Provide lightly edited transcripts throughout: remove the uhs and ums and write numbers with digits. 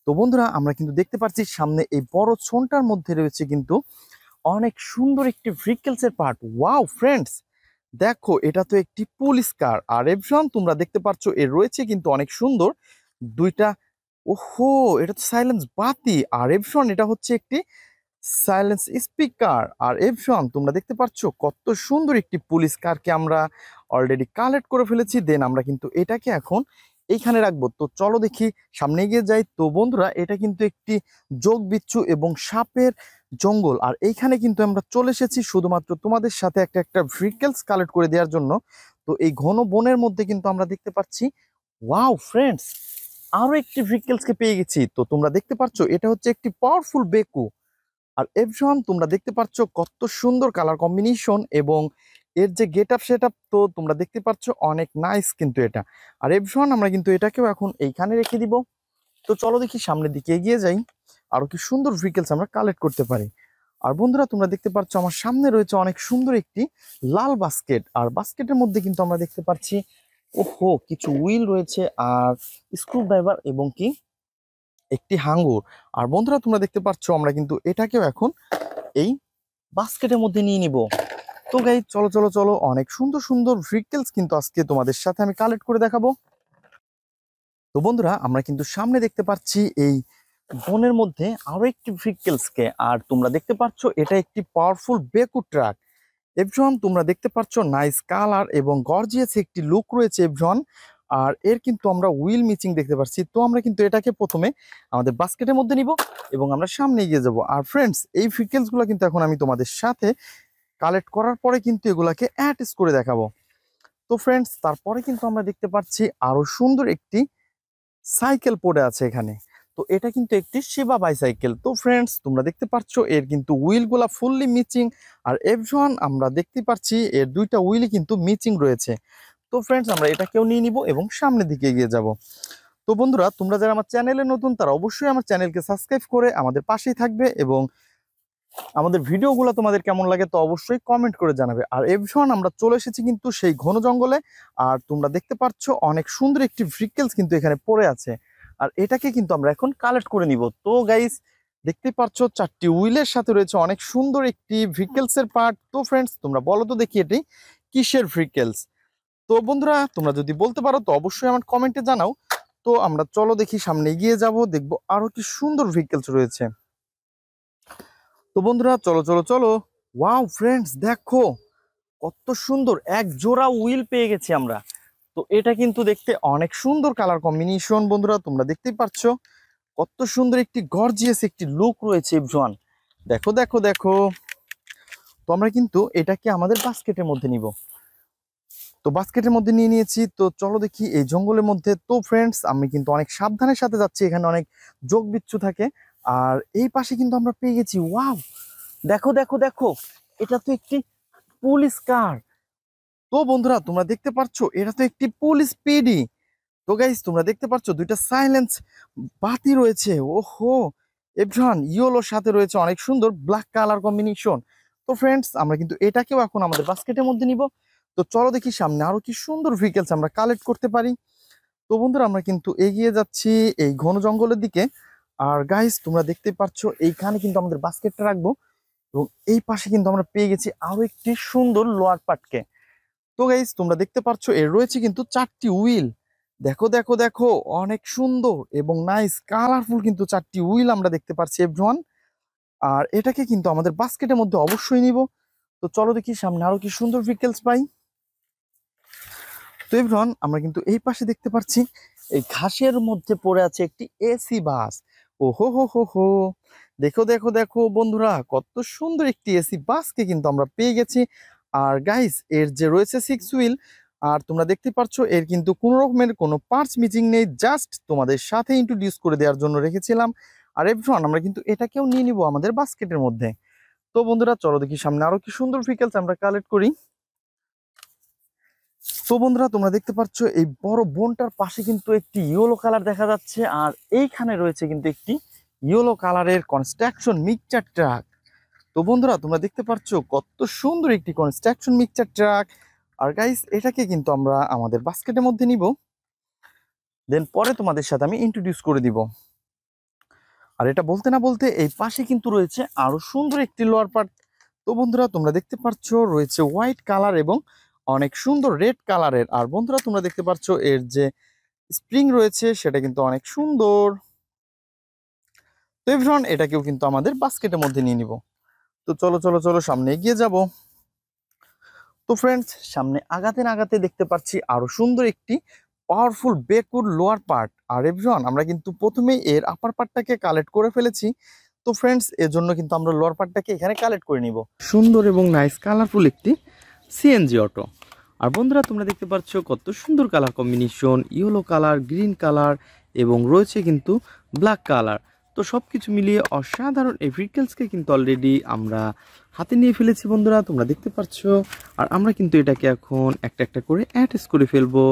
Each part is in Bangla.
তো বন্ধুরা আমরা কিন্তু দেখতে পাচ্ছি সামনে এই বড় ছোনটার মধ্যে রয়েছে কিন্তু অনেক সুন্দর একটি ভেহিকলস এর পার্ট। ওয়াও ফ্রেন্ডস, দেখো এটা তো একটি পুলিশ কার। আর এভরিওয়ান তোমরা দেখতে পাচ্ছ এর রয়েছে কিন্তু অনেক সুন্দর দুইটা, ওহো এটা তো সাইলেন্স বাতি। আর এভরিওয়ান এটা হচ্ছে একটি সাইলেন্স স্পিকার। আর এভরিওয়ান তোমরা দেখতে পাচ্ছ কত সুন্দর একটি পুলিশ কারকে আমরা অলরেডি কালেক্ট করে ফেলেছি। দেন আমরা কিন্তু এটাকে এখন এইখানে রাখবো। তো চলো দেখি সামনে এগিয়ে যাই। তো বন্ধুরা এটা কিন্তু একটি যোগ বিচ্ছু এবং সাপের জঙ্গল। আর এইখানে কিন্তু আমরা চলে এসেছি শুধুমাত্র তোমাদের সাথে একটা একটা ভেহিকলস কালেক্ট করে দেওয়ার জন্য। তো এই ঘন বনের মধ্যে কিন্তু আমরা দেখতে পাচ্ছি, ওয়াও ফ্রেন্ডস, আরো একটি ভেহিকলসকে পেয়ে গেছি। তো তোমরা দেখতে পাচ্ছ এটা হচ্ছে একটি পাওয়ারফুল বেকু। আর এভরিওয়ান তোমরা দেখতে পাচ্ছ কত সুন্দর কালার কম্বিনেশন এবং এর যে গেট আপ সেট আপ, তো তোমরা দেখতে পাচ্ছ অনেক নাইস কিন্তু এটা। আর এভরিওয়ান আমরা কিন্তু এটাকেও এখন এইখানে রেখে দিব। তো চলো দেখি সামনের দিকে এগিয়ে যাই, আরো কি সুন্দর ভেহিকলস আমরা কালেক্ট করতে পারি। আর বন্ধুরা তোমরা দেখতে পাচ্ছ আমার সামনে রয়েছে অনেক সুন্দর একটি লাল বাস্কেট। আর বাস্কেটের মধ্যে কিন্তু আমরা দেখতে পাচ্ছি, ওহো কিছু হুইল রয়েছে আর স্ক্রু ড্রাইভার এবং কি একটি হাঙ্গর। আর বন্ধুরা তোমরা দেখতে পাচ্ছ আমরা কিন্তু এটাকেও এখন এই বাস্কেটের মধ্যে নিয়ে নিব। তো গাইস চলো চলো চলো, অনেক সুন্দর সুন্দর ভেহিকলস কিন্তু আজকে তোমাদের সাথে আমি কালেক্ট করে দেখাবো। তো বন্ধুরা আমরা কিন্তু সামনে দেখতে পাচ্ছি এই বনের মধ্যে আরো একটি ভেহিকলসকে। আর তোমরা দেখতে পাচ্ছ এটা একটি পাওয়ারফুল বেকু ট্রাক। এভরিওয়ান তোমরা দেখতে পাচ্ছ নাইস কালার এবং গর্জিয়াস একটি লুক রয়েছে এভরিওয়ান। আর এর কিন্তু আমরা হুইল মিচিং দেখতে পাচ্ছি। তো আমরা কিন্তু এটাকে প্রথমে আমাদের বাস্কেটের মধ্যে নিব এবং আমরা সামনে এগিয়ে যাব। আর ফ্রেন্ডস এই ভেহিকলস গুলো কিন্তু এখন আমি তোমাদের সাথে কালেক্ট করার পরে কিন্তু এগুলাকে অ্যাটাচ করে দেখাবো। তো ফ্রেন্ডস তারপরে কিন্তু আমরা দেখতে পাচ্ছি আরো সুন্দর একটি সাইকেল পড়ে আছে এখানে। তো এটা কিন্তু একটি সেবা বাইসাইকেল। তো ফ্রেন্ডস তোমরা দেখতে পাচ্ছ এর কিন্তু হুইল গুলা ফুললি মিচিং। আর এভরিওয়ান আমরা দেখতে পাচ্ছি এর দুইটা হুইলই কিন্তু মিচিং রয়েছে। তো ফ্রেন্ডস আমরা এটাকেও নিয়ে নিব এবং সামনের দিকে এগিয়ে যাব। তো বন্ধুরা তোমরা যারা আমার চ্যানেলে নতুন তারা অবশ্যই আমার চ্যানেলকে সাবস্ক্রাইব করে আমাদের পাশেই থাকবে এবং আমাদের ভিডিওগুলো তোমাদের কেমন লাগে তো অবশ্যই কমেন্ট করে জানাবে। আর এভরিওয়ান আমরা চলে এসেছি কিন্তু সেই ঘন জঙ্গলে। আর তোমরা দেখতে পাচ্ছ অনেক সুন্দর একটি ভেহিকলস কিন্তু এখানে পড়ে আছে। আর এটাকে কিন্তু আমরা এখন কালেক্ট করে নিব। তো গাইস দেখতে পাচ্ছ চারটি হুইলের সাথে রয়েছে অনেক সুন্দর একটি ভেহিকলস এর পার্ট। তো ফ্রেন্ডস তোমরা বলো তো দেখি এটি কিসের ভেহিকলস। তো বন্ধুরা তোমরা যদি বলতে পারো তো অবশ্যই আমার কমেন্টে জানাও। তো আমরা চলো দেখি সামনে এগিয়ে যাব, দেখবো আরো কি সুন্দর ভেহিকলস রয়েছে। তো বন্ধুরা চলো চলো চলো, ওয়াও ফ্রেন্ডস দেখো কত সুন্দর এক জোড়া হুইল পেয়ে গেছি আমরা। তো এটা কিন্তু দেখতে অনেক সুন্দর কালার কম্বিনেশন। বন্ধুরা তোমরা দেখতেই পাচ্ছ কত সুন্দর একটি গর্জিয়াস একটি লুক রয়েছে এভরিওয়ান। দেখো দেখো দেখো। তো আমরা কিন্তু এটাকে আমাদের বাস্কেটের মধ্যে নিব। তো বাস্কেটের মধ্যে নিয়ে নিয়েছি। তো চলো দেখি এই জঙ্গলের মধ্যে। তো ফ্রেন্ডস আমি কিন্তু অনেক সাবধানের সাথে যাচ্ছি, এখানে অনেক যোগ বিচ্ছু থাকে। আর এই পাশে কিন্তু আমরা পেয়ে গেছি, ওয়াও দেখো দেখো দেখো, এটা তো একটি পুলিশ কার। তো বন্ধুরা তোমরা দেখতে পাচ্ছ এটা তো একটি পুলিশ পিডি। তো গাইস তোমরা দেখতে পাচ্ছ দুইটা সাইলেন্স বাতি রয়েছে। ওহো এভরিওয়ান ইয়েলোর সাথে রয়েছে অনেক সুন্দর ব্ল্যাক কালার কম্বিনেশন। তো ফ্রেন্ডস আমরা কিন্তু এটাকেও এখন আমাদের বাস্কেটের মধ্যে নিব। তো চলো দেখি সামনে আরো কি সুন্দর ভেহিকলস আমরা কালেক্ট করতে পারি। তো বন্ধুরা আমরা কিন্তু এগিয়ে যাচ্ছি এই ঘন জঙ্গলের দিকে। আর গাইস তোমরা দেখতে পাচ্ছ এইখানে কিন্তু আমাদের বাস্কেটটা রাখবো এবং এই পাশে কিন্তু আমরা পেয়ে গেছি আরো একটি সুন্দর লোয়ার পার্টকে। তো গাইস তোমরা দেখতে পাচ্ছ এর রয়েছে কিন্তু চারটি হুইল। দেখো দেখো দেখো, অনেক সুন্দর এবং নাইস কালারফুল কিন্তু চারটি হুইল আমরা দেখতে পাচ্ছি এভরিওয়ান। আর এটাকে কিন্তু আমাদের বাস্কেটের মধ্যে অবশ্যই নিব। তো চলো দেখি সামনে আরো কি সুন্দর ভেহিকলস পাই। তো এভরিওয়ান আমরা কিন্তু এই পাশে দেখতে পাচ্ছি এই ঘাসের মধ্যে পড়ে আছে একটি এসি বাস। ও হো হো হো হো, দেখো দেখো দেখো বন্ধুরা কত সুন্দর একটি এসি বাসকে কিন্তু আমরা পেয়ে গেছি। আর গাইস এর যে রয়েছে সিক্স হুইল। আর তোমরা দেখতে পাচ্ছ এর কিন্তু কোনো রকমের কোনো পার্টস মিচিং নেই, জাস্ট তোমাদের সাথে ইন্ট্রোডিউস করে দেওয়ার জন্য রেখেছিলাম। আর এভরিওয়ান আমরা কিন্তু এটাকেও নিয়ে নিব আমাদের বাস্কেটের মধ্যে। তো বন্ধুরা চলো দেখি সামনে আরো কি সুন্দর ভেহিকলস আমরা কালেক্ট করি। তো বন্ধুরা তোমরা দেখতে পাচ্ছ এই বড় বনটার পাশে কিন্তু একটি ইয়েলো কালার দেখা যাচ্ছে। আর এইখানে রয়েছে কিন্তু একটি ইয়েলো কালারের কনস্ট্রাকশন মিক্সচার ট্রাক। তো বন্ধুরা তোমরা দেখতে পাচ্ছ কত সুন্দর একটি কনস্ট্রাকশন মিক্সচার ট্রাক। আর গাইস এটাকে কিন্তু আমরা আমাদের বাস্কেটের মধ্যে নিব, দেন পরে তোমাদের সাথে আমি ইন্ট্রোডিউস করে দিব। আর এটা বলতে না বলতে এই পাশে কিন্তু রয়েছে আরো সুন্দর একটি লোয়ার পার্ট। তো বন্ধুরা তোমরা দেখতে পাচ্ছ রয়েছে হোয়াইট কালার এবং অনেক সুন্দর রেড কালারের। আর বন্ধুরা তোমরা দেখতে পাচ্ছ এর যে স্প্রিং রয়েছে সেটা কিন্তু অনেক সুন্দর। তো এভরিওয়ান এটাকেও কিন্তু আমাদের বাস্কেটের মধ্যে নিয়ে নিব। তো চলো চলো চলো সামনে এগিয়ে যাব। তো ফ্রেন্ডস সামনে আগাতে না আগাতে দেখতে পাচ্ছি আরো সুন্দর একটি পাওয়ারফুল বেকুর লোয়ার পার্ট। আর এভরিওয়ান আমরা কিন্তু প্রথমেই এর আপার পার্টটাকে কালেক্ট করে ফেলেছি। তো ফ্রেন্ডস এর জন্য কিন্তু আমরা লোয়ার পার্টটাকে এখানে কালেক্ট করে নিব। সুন্দর এবং নাইস কালারফুল একটি সিএনজি অটো। আর বন্ধুরা তোমরা দেখতে পাচ্ছ কত সুন্দর colour combination, yellow colour, green colour এবং রয়েছে কিন্তু ব্ল্যাক কালার। তো সব কিছু মিলিয়ে অসাধারণ এই ভেহিকলসকে কিন্তু অলরেডি আমরা হাতে নিয়ে ফেলেছি বন্ধুরা, তোমরা দেখতে পাচ্ছ। আর আমরা কিন্তু এটাকে এখন একটা একটা করে অ্যাটাচ করে ফেলবো।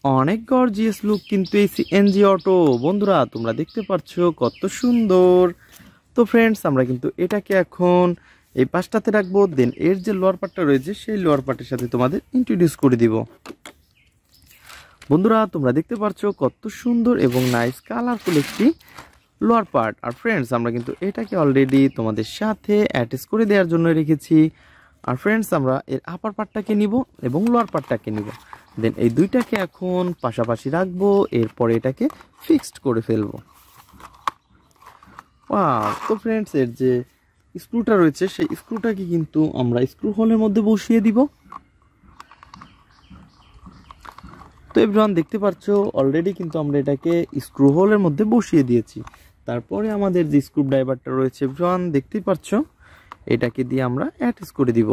অনেক গর্জিয়াস লুক কিন্তু এই সিএনজি অটো বন্ধুরা, তোমরা দেখতে পাচ্ছ কত সুন্দর। তো ফ্রেন্ডস আমরা কিন্তু এটাকে এখন এই পাশটাতে রাখবো, দেন এর যে লোয়ার পার্টটা রয়েছে সেই লোয়ার পার্টের সাথে তোমাদের ইন্ট্রোডিউস করে দিব। বন্ধুরা তোমরা দেখতে পাচ্ছ কত সুন্দর এবং নাইস কালারফুল একটি লোয়ার পার্ট। আর ফ্রেন্ডস আমরা কিন্তু এটাকে অলরেডি তোমাদের সাথে অ্যাটাচ করে দেওয়ার জন্য রেখেছি। আর ফ্রেন্ডস আমরা এর আপার পার্টটাকে নিব এবং লোয়ার পার্টটাকে নিব, দেন এই দুইটাকে এখন পাশাপাশি রাখবো, এরপরে এটাকে ফিক্সড করে ফেলবো। তো ফ্রেন্ডস এর যে স্ক্রুটা রয়েছে সেই স্ক্রুটাকে কিন্তু আমরা স্ক্রু হোলের মধ্যে বসিয়ে দিব। তো এভরিওয়ান দেখতে পাচ্ছ অলরেডি কিন্তু আমরা এটাকে স্ক্রু হোলের মধ্যে বসিয়ে দিয়েছি। তারপরে আমাদের যে স্ক্রু ড্রাইভারটা রয়েছে এভরিওয়ান দেখতেই পাচ্ছ, এটাকে দিয়ে আমরা অ্যাটাচ করে দিব।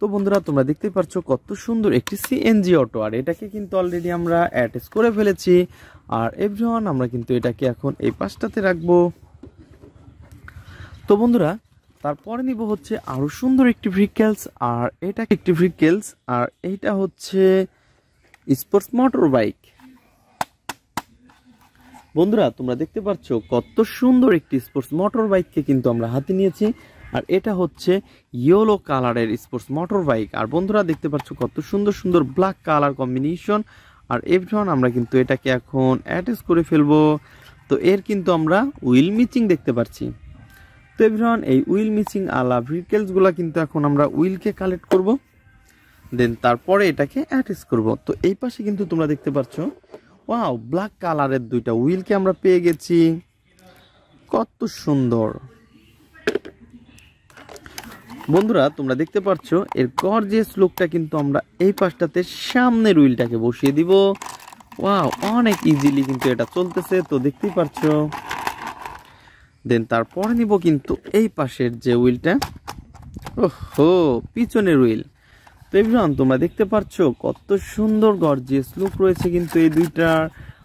তো বন্ধুরা তোমরা দেখতে পাচ্ছ কত সুন্দর একটি সিএনজি অটো। আর এটাকে কিন্তু অলরেডি আমরা অ্যাটাচ করে ফেলেছি। আর এভরিওয়ান আমরা কিন্তু এটাকে এখন এই পাশটাতে রাখবো। তো বন্ধুরা তারপরে নিব হচ্ছে আরো সুন্দর একটি ভেহিকলস। আর এটা একটি ভেহিকলস, আর এইটা হচ্ছে স্পোর্টস মোটর বাইক। বন্ধুরা তোমরা দেখতে পাচ্ছ কত সুন্দর একটি স্পোর্টস মোটর বাইককে কিন্তু আমরা হাতে নিয়েছি। আর এটা হচ্ছে ইয়েলো কালারের স্পোর্টস মোটর বাইক। আর বন্ধুরা দেখতে পাচ্ছ কত সুন্দর সুন্দর ব্ল্যাক কালার কম্বিনেশন। আর এভরিওয়ান আমরা কিন্তু এটাকে এখন অ্যাটাচ করে ফেলবো। তো এর কিন্তু আমরা হুইল মিচিং দেখতে পাচ্ছি। তো এভরিওয়ান এই হুইল মিচিং আলা ভেহিকলসগুলো কিন্তু এখন আমরা হুইলকে কালেক্ট করব, দেন তারপরে এটাকে অ্যাটাচ করব। তো এই পাশে কিন্তু তোমরা দেখতে পাচ্ছ ওয়াও ব্ল্যাক কালারের দুইটা হুইলকে আমরা পেয়ে গেছি, কত সুন্দর। বন্ধুরা তোমরা দেখতে পাচ্ছ এর গর্জিয়াস লুকটা কিন্তু আমরা এই পাশটাতে সামনের হুইলটাকে বসিয়ে দিব। ওয়াও অনেক ইজিলি কিন্তু এটা চলতেছে, তো দেখতেই পাচ্ছ। দেন তারপরে নিব কিন্তু এই পাশের যে হুইলটা, ওহো পিছনের হুইল। তো এভরিওয়ান তোমরা দেখতে পাচ্ছ কত সুন্দর গর্জিয়াস লুক রয়েছে কিন্তু এই দুইটার।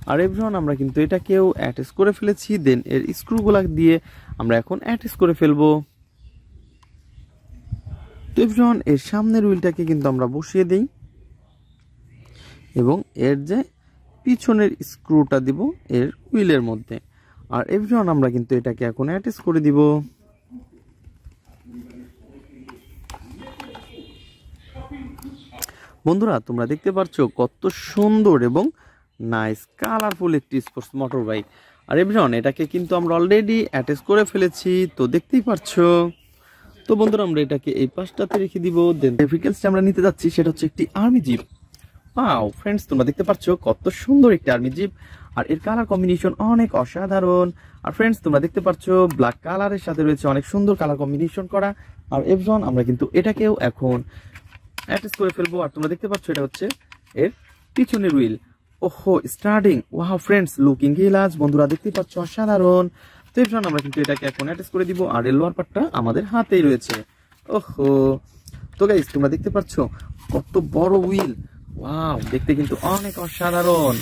আর এভরিওয়ান আমরা কিন্তু এটাকেও অ্যাটাচ করে ফেলেছি, দেন এর স্ক্রুগুলা দিয়ে আমরা এখন অ্যাটাচ করে ফেলবো। তো এভরিওয়ান এর সামনের হুইলটাকে কিন্তু আমরা বসিয়ে দিই এবং এর যে পিছনের স্ক্রুটা দিব এর হুইলের মধ্যে। আর এভরিওয়ান আমরা কিন্তু এটাকে এখন অ্যাটাচ করে দিব। বন্ধুরা তোমরা দেখতে পাচ্ছ কত সুন্দর এবং নাইস কালারফুল একটি স্পোর্টস মোটর বাইক। আর এভরিওয়ান এটাকে কিন্তু আমরা অলরেডি অ্যাটাচ করে ফেলেছি, তো দেখতেই পাচ্ছ। তো বন্ধুরা আমরা এটাকে এই পাশটাতে রেখে দিব। দেন ভেহিকলসটা আমরা নিতে যাচ্ছি সেটা হচ্ছে একটি আর্মি জিপ। ওয়াও ফ্রেন্ডস তোমরা দেখতে পাচ্ছ কত সুন্দর একটি আর্মি জিপ। আর এর কালার কম্বিনেশন অনেক অসাধারণ। আর ফ্রেন্ডস তোমরা দেখতে পাচ্ছ ব্ল্যাক কালারের সাথে রয়েছে অনেক সুন্দর কালার কম্বিনেশন করা। আর এভরিওয়ান আমরা কিন্তু এটাকেও এখন অ্যাটাচ করে ফেলবো। আর তোমরা দেখতে পাচ্ছ এটা হচ্ছে এর পিছনের হুইল। ওহো স্টার্টিং ওয়াও ফ্রেন্ডস লুকিং হিলাজ, বন্ধুরা দেখতে পাচ্ছ অসাধারণ। তো এভরিওয়ান আমরা কিন্তু এটাকে এখন অ্যাটাচ করে দিব। আর এর লোয়ার পার্টটা আমাদের হাতেই রয়েছে। ওহো তো গাইস তোমরা দেখতে পাচ্ছ কত বড় হুইল, ওয়াও দেখতে কিন্তু অনেক অসাধারণ।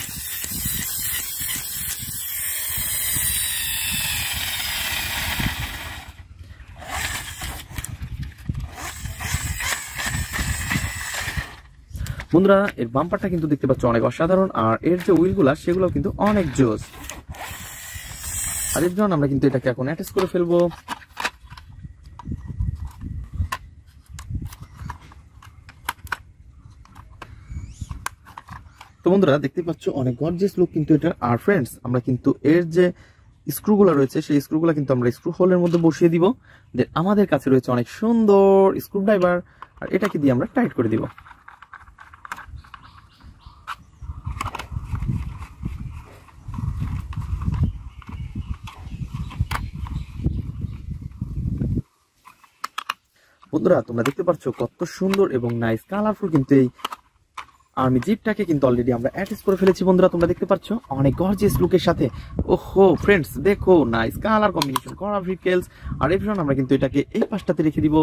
বন্ধুরা এর বাম্পারটা কিন্তু দেখতে পাচ্ছ অনেক অসাধারণ। আর এর যে হুইলগুলা সেগুলো কিন্তু অনেক জোস। আর এর জন্য আমরা কিন্তু এটাকে এখন অ্যাটাচ করে ফেলবো। বন্ধুরা দেখতে পাচ্ছ অনেক গর্জিয়াস লুক কিন্তু এটা। আর ফ্রেন্ডস আমরা কিন্তু এর যে স্ক্রুগুলো রয়েছে সেই স্ক্রুগুলো কিন্তু আমরা স্ক্রু হোলের মধ্যে বসিয়ে দিব। দেন আমাদের কাছে রয়েছে অনেক সুন্দর স্ক্রু ড্রাইভার, আর এটাকে দিয়ে আমরা টাইট করে দিব। বন্ধুরা তোমরা দেখতে পাচ্ছ কত সুন্দর এবং নাইস কালারফুল কিন্তু এই আর্মি জিপটাকে কিন্তু অলরেডি আমরা অ্যাটাচ করে ফেলেছি। বন্ধুরা তোমরা দেখতে পাচ্ছ অনেক গর্জিয়াস লুকের সাথে। ওহো ফ্রেন্ডস দেখো নাইস কালার কম্বিনেশন করা ভেহিকলস। আর এভরিওয়ান আমরা কিন্তু এটাকে এই পাশটাতে রেখে দিব।